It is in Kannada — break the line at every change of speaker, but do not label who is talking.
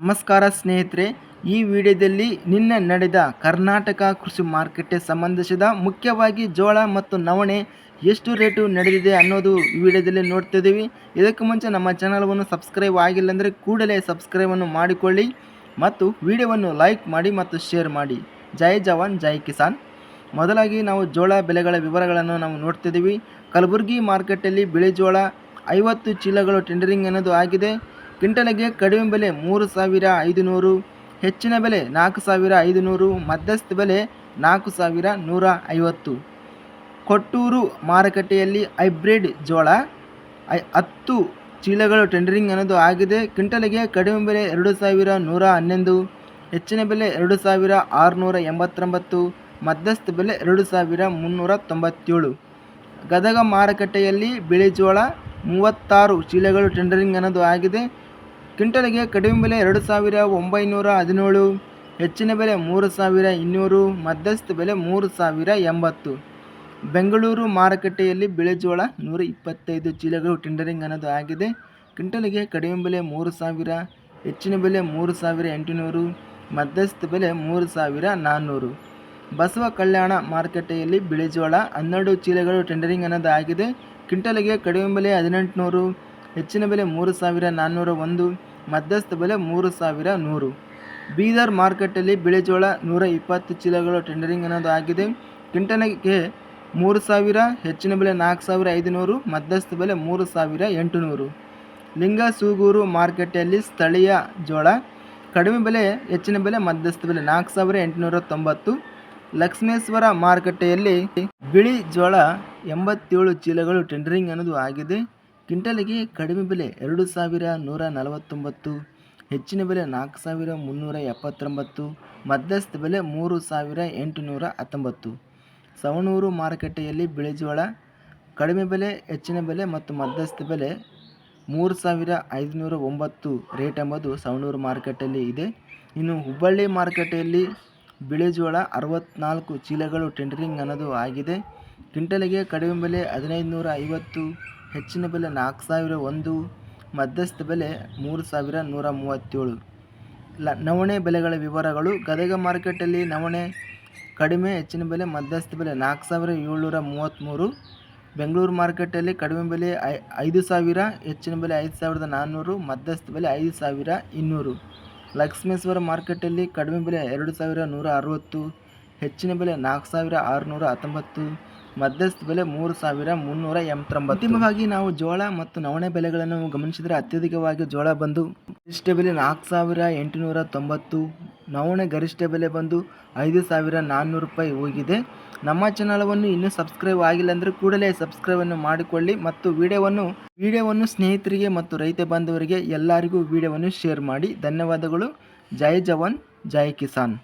ನಮಸ್ಕಾರ ಸ್ನೇಹಿತರೆ, ಈ ವಿಡಿಯೋದಲ್ಲಿ ನಿನ್ನೆ ನಡೆದ ಕರ್ನಾಟಕ ಕೃಷಿ ಮಾರ್ಕೆಟ್ಗೆ ಸಂಬಂಧಿಸಿದ ಮುಖ್ಯವಾಗಿ ಜೋಳ ಮತ್ತು ನವಣೆ ಎಷ್ಟು ರೇಟು ನಡೆದಿದೆ ಅನ್ನೋದು ಈ ವಿಡಿಯೋದಲ್ಲಿ ನೋಡ್ತಿದ್ದೀವಿ. ಇದಕ್ಕೆ ಮುಂಚೆ ನಮ್ಮ ಚಾನಲವನ್ನು ಸಬ್ಸ್ಕ್ರೈಬ್ ಆಗಿಲ್ಲ ಅಂದರೆ ಕೂಡಲೇ ಸಬ್ಸ್ಕ್ರೈಬನ್ನು ಮಾಡಿಕೊಳ್ಳಿ ಮತ್ತು ವಿಡಿಯೋವನ್ನು ಲೈಕ್ ಮಾಡಿ ಮತ್ತು ಶೇರ್ ಮಾಡಿ. ಜೈ ಜವಾನ್ ಜೈ ಕಿಸಾನ್. ಮೊದಲಾಗಿ ನಾವು ಜೋಳ ಬೆಲೆಗಳ ವಿವರಗಳನ್ನು ನಾವು ನೋಡ್ತಿದ್ದೀವಿ. ಕಲಬುರಗಿ ಮಾರ್ಕೆಟಲ್ಲಿ ಬಿಳಿ ಜೋಳ 50 ಚೀಲಗಳು ಟೆಂಡರಿಂಗ್ ಅನ್ನೋದು ಆಗಿದೆ. ಕ್ವಿಂಟಲ್ಗೆ ಕಡಿಮೆ ಬೆಲೆ 3,500, ಹೆಚ್ಚಿನ ಬೆಲೆ 4,500, ಮಧ್ಯಸ್ಥ ಬೆಲೆ 4,150. ಕೊಟ್ಟೂರು ಮಾರುಕಟ್ಟೆಯಲ್ಲಿ ಹೈಬ್ರಿಡ್ ಜೋಳ 10 ಚೀಲಗಳು ಟೆಂಡರಿಂಗ್ ಅನ್ನೋದು ಆಗಿದೆ. ಕ್ವಿಂಟಲ್ಗೆ ಕಡಿಮೆ ಬೆಲೆ 2,111, ಹೆಚ್ಚಿನ ಬೆಲೆ 2,689, ಮಧ್ಯಸ್ಥ ಬೆಲೆ 2,397. ಗದಗ ಮಾರುಕಟ್ಟೆಯಲ್ಲಿ ಬಿಳಿ ಜೋಳ 36 ಚೀಲಗಳು ಟೆಂಡರಿಂಗ್ ಅನ್ನೋದು ಆಗಿದೆ. ಕ್ವಿಂಟಲ್ಗೆ ಕಡಿಮೆ ಬೆಲೆ 2,917, ಹೆಚ್ಚಿನ ಬೆಲೆ 3,200, ಮಧ್ಯಸ್ಥ ಬೆಲೆ 3,080. ಬೆಂಗಳೂರು ಮಾರುಕಟ್ಟೆಯಲ್ಲಿ ಬಿಳಿ ಜೋಳ 125 ಚೀಲಗಳು ಟೆಂಡರಿಂಗ್ ಅನ್ನೋದು ಆಗಿದೆ. ಕ್ವಿಂಟಲ್ಗೆ ಕಡಿಮೆ ಬೆಲೆ 3,000, ಹೆಚ್ಚಿನ ಬೆಲೆ 3,800, ಮಧ್ಯಸ್ಥ ಬೆಲೆ 3,400. ಬಸವ ಕಲ್ಯಾಣ ಮಾರುಕಟ್ಟೆಯಲ್ಲಿ ಬಿಳಿ ಜೋಳ 12 ಚೀಲಗಳು ಟೆಂಡರಿಂಗ್ ಅನ್ನೋದು ಆಗಿದೆ. ಕ್ವಿಂಟಲ್ಗೆ ಕಡಿಮೆ ಬೆಲೆ 1,800, ಹೆಚ್ಚಿನ ಬೆಲೆ 3,401, ಮಧ್ಯಸ್ಥ ಬೆಲೆ 3,100. ಬೀದರ್ ಮಾರ್ಕೆಟಲ್ಲಿ ಬಿಳಿ ಜೋಳ 120 ಚೀಲಗಳು ಟೆಂಡರಿಂಗ್ ಅನ್ನೋದು ಆಗಿದೆ. ಕ್ವಿಂಟಲ್ಗೆ 3,000, ಹೆಚ್ಚಿನ ಬೆಲೆ 4,500, ಮಧ್ಯಸ್ಥ ಬೆಲೆ 3,800. ಲಿಂಗಸೂಗೂರು ಮಾರ್ಕೆಟಲ್ಲಿ ಸ್ಥಳೀಯ ಜೋಳ ಕಡಿಮೆ ಬೆಲೆ, ಹೆಚ್ಚಿನ ಬೆಲೆ, ಮಧ್ಯಸ್ಥ ಬೆಲೆ 4,890. ಲಕ್ಷ್ಮೇಶ್ವರ ಮಾರುಕಟ್ಟೆಯಲ್ಲಿ ಬಿಳಿ ಜೋಳ 87 ಚೀಲಗಳು ಟೆಂಡರಿಂಗ್ ಅನ್ನೋದು ಆಗಿದೆ. ಕ್ವಿಂಟಲ್ಗೆ ಕಡಿಮೆ ಬೆಲೆ 2,149, ಹೆಚ್ಚಿನ ಬೆಲೆ 4,379, ಮಧ್ಯಸ್ಥ ಬೆಲೆ 3,819. ಸವಣೂರು ಮಾರುಕಟ್ಟೆಯಲ್ಲಿ ಬಿಳಿ ಜೋಳ ಕಡಿಮೆ ಬೆಲೆ, ಹೆಚ್ಚಿನ ಬೆಲೆ ಮತ್ತು ಮಧ್ಯಸ್ಥ ಬೆಲೆ 3,509 ರೇಟ್ ಎಂಬುದು ಸವಣೂರು ಮಾರುಕಟ್ಟೆಯಲ್ಲಿ ಇದೆ. ಇನ್ನು ಹುಬ್ಬಳ್ಳಿ ಮಾರುಕಟ್ಟೆಯಲ್ಲಿ ಬಿಳಿ ಜೋಳ 64 ಚೀಲಗಳು ಟೆಂಡರಿಂಗ್ ಅನ್ನೋದು ಆಗಿದೆ. ಕ್ವಿಂಟಲ್ಗೆ ಕಡಿಮೆ ಬೆಲೆ 1,550, ಹೆಚ್ಚಿನ ಬೆಲೆ 4,001, ಮಧ್ಯಸ್ಥ ಬೆಲೆ 3,137. ನವಣೆ ಬೆಲೆಗಳ ವಿವರಗಳು. ಗದಗ ಮಾರ್ಕೆಟಲ್ಲಿ ನವಣೆ ಕಡಿಮೆ, ಹೆಚ್ಚಿನ ಬೆಲೆ, ಮಧ್ಯಸ್ಥ ಬೆಲೆ 4,733. ಬೆಂಗಳೂರು ಮಾರ್ಕೆಟಲ್ಲಿ ಕಡಿಮೆ ಬೆಲೆ 5,000, ಹೆಚ್ಚಿನ ಬೆಲೆ 5,400, ಮಧ್ಯಸ್ಥ ಬೆಲೆ 5,200. ಲಕ್ಷ್ಮೇಶ್ವರ ಮಾರ್ಕೆಟಲ್ಲಿ ಕಡಿಮೆ ಬೆಲೆ 2,160, ಹೆಚ್ಚಿನ ಬೆಲೆ 4,619, ಮಧ್ಯಸ್ಥ ಬೆಲೆ 3,389. ಅಂತಿಮವಾಗಿ ನಾವು ಜೋಳ ಮತ್ತು ನವಣೆ ಬೆಲೆಗಳನ್ನು ಗಮನಿಸಿದರೆ ಅತ್ಯಧಿಕವಾಗಿ ಜೋಳ ಬಂದು ಗರಿಷ್ಠ ಬೆಲೆ 4,890, ನವಣೆ ಗರಿಷ್ಠ ಬೆಲೆ ಬಂದು 5,400 ರೂಪಾಯಿ ಹೋಗಿದೆ. ನಮ್ಮ ಚಾನಲವನ್ನು ಇನ್ನೂ ಸಬ್ಸ್ಕ್ರೈಬ್ ಆಗಿಲ್ಲ ಅಂದರೆ ಕೂಡಲೇ ಸಬ್ಸ್ಕ್ರೈಬನ್ನು ಮಾಡಿಕೊಳ್ಳಿ ಮತ್ತು ವಿಡಿಯೋವನ್ನು ಸ್ನೇಹಿತರಿಗೆ ಮತ್ತು ರೈತ ಬಾಂಧವರಿಗೆ ಎಲ್ಲರಿಗೂ ವಿಡಿಯೋವನ್ನು ಶೇರ್ ಮಾಡಿ. ಧನ್ಯವಾದಗಳು. ಜೈ ಜವಾನ್ ಜೈ ಕಿಸಾನ್.